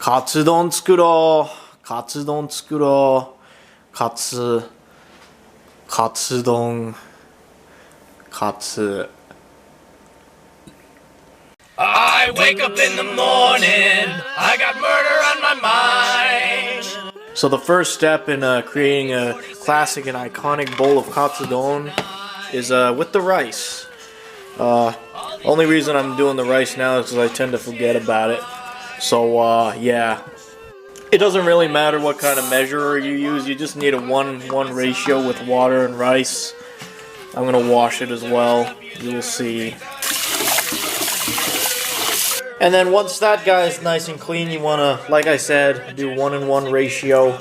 Katsudon 作ろう。Katsudon 作ろう。Katsudon. Katsu. I wake up in the morning, I got murder on my mind. So the first step in creating a classic and iconic bowl of katsudon is with the rice. Only reason I'm doing the rice now is because I tend to forget about it. So yeah, it doesn't really matter what kind of measurer you use. You just need a 1:1 ratio with water and rice. I'm gonna wash it as well. You will see. And then once that guy is nice and clean, you wanna, like I said, do 1:1 ratio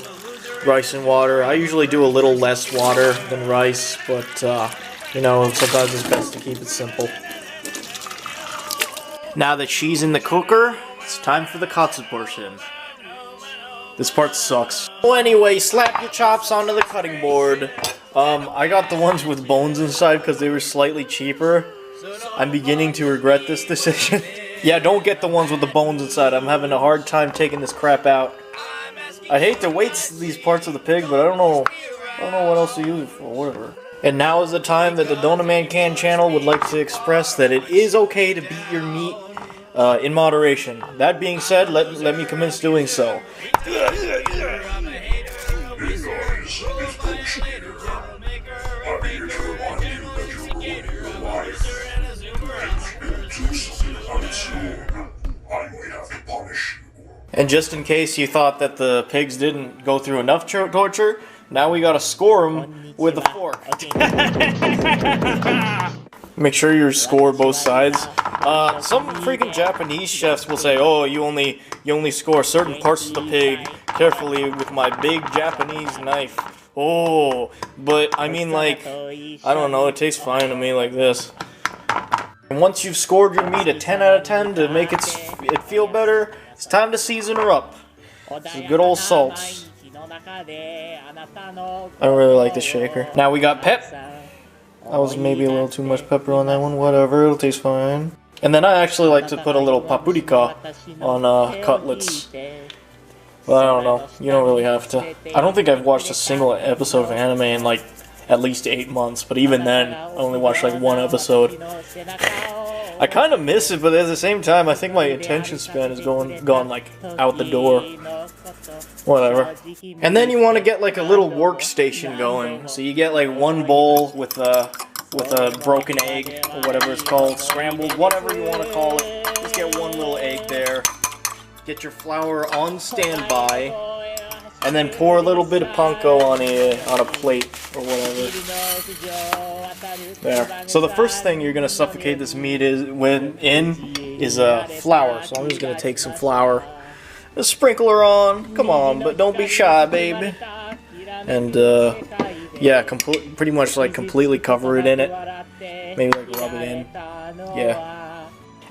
rice and water. I usually do a little less water than rice, but you know, sometimes it's best to keep it simple. Now that she's in the cooker, it's time for the katsu portion. This part sucks. Well, anyway, slap your chops onto the cutting board. I got the ones with bones inside because they were slightly cheaper. I'm beginning to regret this decision. Yeah, don't get the ones with the bones inside. I'm having a hard time taking this crap out. I hate to waste these parts of the pig, but I don't know what else to use it for, whatever. And now is the time that the thedonutmancan channel would like to express that it is okay to beat your meat in moderation. That being said, let me commence doing so. And just in case you thought that the pigs didn't go through enough torture, now we gotta score them with a fork. Make sure you score both sides. Some freaking Japanese chefs will say, "Oh, you only score certain parts of the pig carefully with my big Japanese knife." Oh, but I mean, like, I don't know, it tastes fine to me like this. And once you've scored your meat a 10 out of 10 to make it feel better, it's time to season her up. Some good old salts. I don't really like the shaker. Now we got pep. That was maybe a little too much pepper on that one. Whatever, it'll taste fine. And then I actually like to put a little paprika on cutlets. But I don't know. You don't really have to. I don't think I've watched a single episode of anime in like at least 8 months. But even then, I only watched like 1 episode. I kind of miss it, but at the same time, I think my attention span is gone like out the door. Whatever. And then you want to get like a little workstation going. So you get like 1 bowl with a broken egg or whatever it's called, scrambled, whatever you want to call it. Just get 1 little egg there. Get your flour on standby, and then pour a little bit of panko on a plate or whatever. There. So the first thing you're gonna suffocate this meat is flour. So I'm just gonna take some flour, a sprinkler on. Come on, but don't be shy, baby. And yeah, pretty much like completely cover it in it. Maybe like rub it in. Yeah.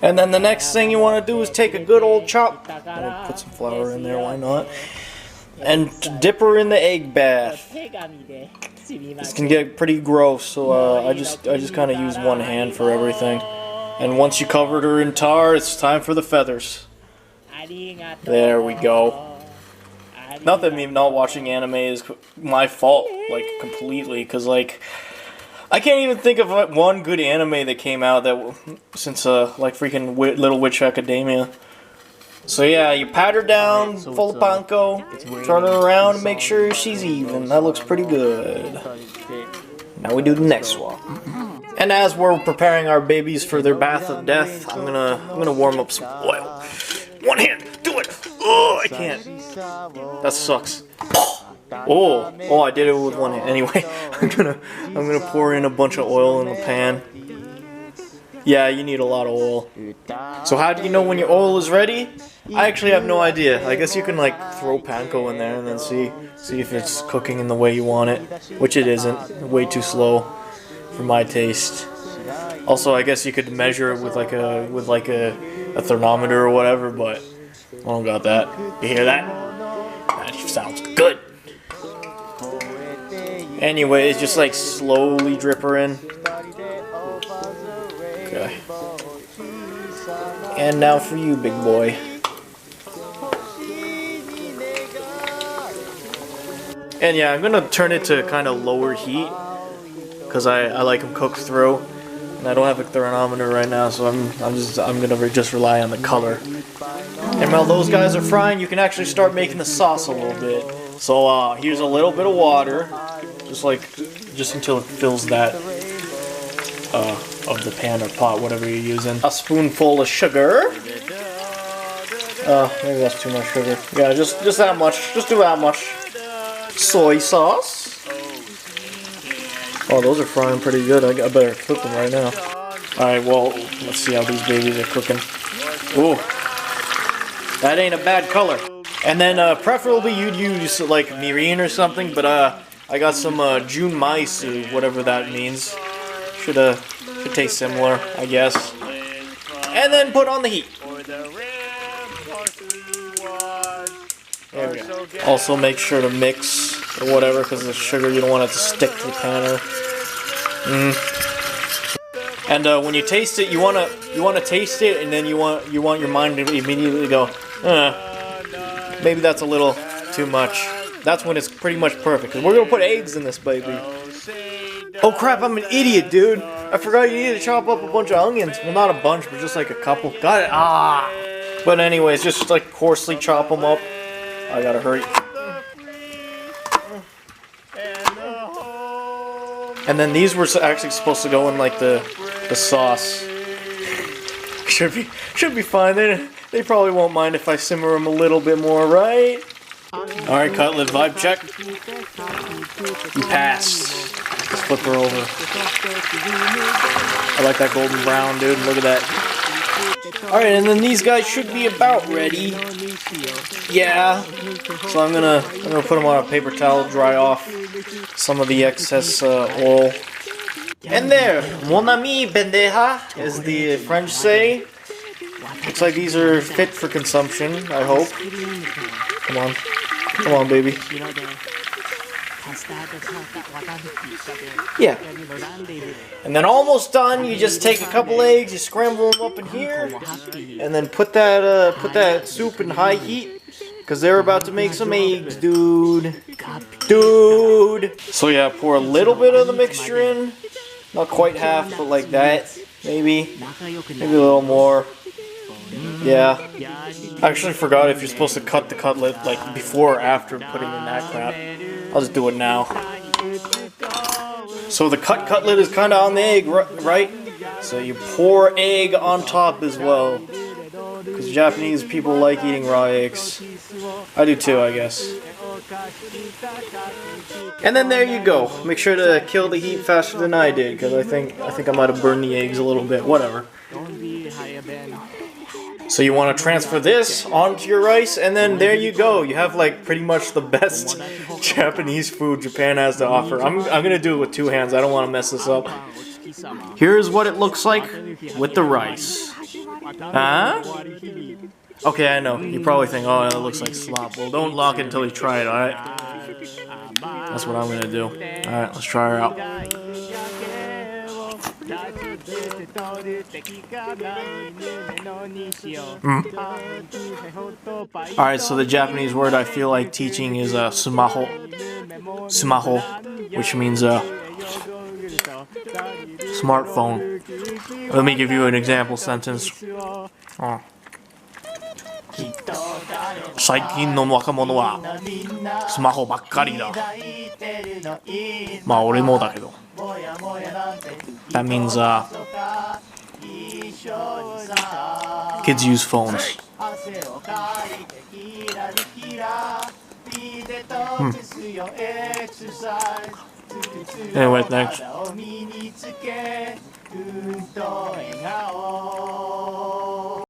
And then the next thing you want to do is take a good old chop. I'll put some flour in there, why not? And dip her in the egg bath. This can get pretty gross, so I just kind of use 1 hand for everything. And once you covered her in tar, it's time for the feathers. There we go. Not that me not watching anime is my fault, like, completely, because, like, I can't even think of one good anime that came out since like freaking Little Witch Academia. So yeah, you pat her down, full of panko, turn her around, and make sure she's even. That looks pretty good. Now we do the next one. And as we're preparing our babies for their bath of death, I'm gonna warm up some oil. 1 hand, do it. Oh, I can't. That sucks. Oh, I did it with 1 hand. Anyway, I'm gonna pour in a bunch of oil in the pan. Yeah, you need a lot of oil. So how do you know when your oil is ready? I actually have no idea. I guess you can like throw panko in there and then see if it's cooking in the way you want it, which it isn't. Way too slow for my taste. Also, I guess you could measure it with like a thermometer or whatever, but I don't got that. You hear that? That sounds good. Anyways, just like slowly drip her in. Okay. And now for you, big boy. And yeah, I'm gonna turn it to kind of lower heat because I like them cooked through, and I don't have a thermometer right now, so I'm gonna just rely on the color. And while those guys are frying, you can actually start making the sauce a little bit. So here's a little bit of water, just until it fills that of the pan or pot, whatever you're using. A spoonful of sugar. Maybe that's too much sugar. Yeah, just that much. Just do that much. Soy sauce. Oh, those are frying pretty good. I better cook them right now. Alright, well, let's see how these babies are cooking. Ooh. That ain't a bad color. And then, preferably you'd use, like, mirin or something, but, I got some, junmaisu, whatever that means. Should taste similar, I guess. And then put on the heat. There we go. Also make sure to mix or whatever, because the sugar, you don't want it to stick to the pan. And when you taste it, you wanna taste it, and then you want your mind to immediately go, maybe that's a little too much. That's when it's pretty much perfect. Cause we're gonna put eggs in this baby. Oh crap! I'm an idiot, dude. I forgot you need to chop up a bunch of onions. Well, not a bunch, but just like a couple. Got it. But anyways, just like coarsely chop them up. I gotta hurry. And then these were actually supposed to go in like the sauce. Should be fine. They probably won't mind if I simmer them a little bit more, right? Alright, cutlet vibe check. You passed. Let's flip her over. I like that golden brown, dude. Look at that. Alright, and then these guys should be about ready. Yeah. So I'm gonna put them on a paper towel, dry off some of the excess oil. And there, mon ami pendeja, as the French say. Looks like these are fit for consumption, I hope. Come on. Come on, baby. Yeah. And then almost done, you just take a couple eggs, you scramble them up in here, and then put that soup in high heat, because they're about to make some eggs, dude. Dude! So yeah, pour a little bit of the mixture in. Not quite half, but like that. Maybe a little more. Yeah. I actually forgot if you're supposed to cut the cutlet like before or after putting in that crap. I'll just do it now. So the cut cutlet is kind of on the egg, right? So you pour egg on top as well. Because Japanese people like eating raw eggs. I do too, I guess. And then there you go. Make sure to kill the heat faster than I did, because I think I might have burned the eggs a little bit. Whatever. So you want to transfer this onto your rice, and then there you go. You have like pretty much the best Japanese food Japan has to offer. I'm gonna do it with two hands. I don't want to mess this up. Here's what it looks like with the rice. Huh? Okay, I know. You probably think, oh, it looks like slop. Well, don't lock it until you try it, alright? That's what I'm gonna do. Alright, let's try her out. Alright, so the Japanese word I feel like teaching is sumaho. Sumaho, which means smartphone. Let me give you an example sentence. 最近の若者はスマホばっかりだ。まあ俺もだけど。That means kids use phones. Anyway, thanks.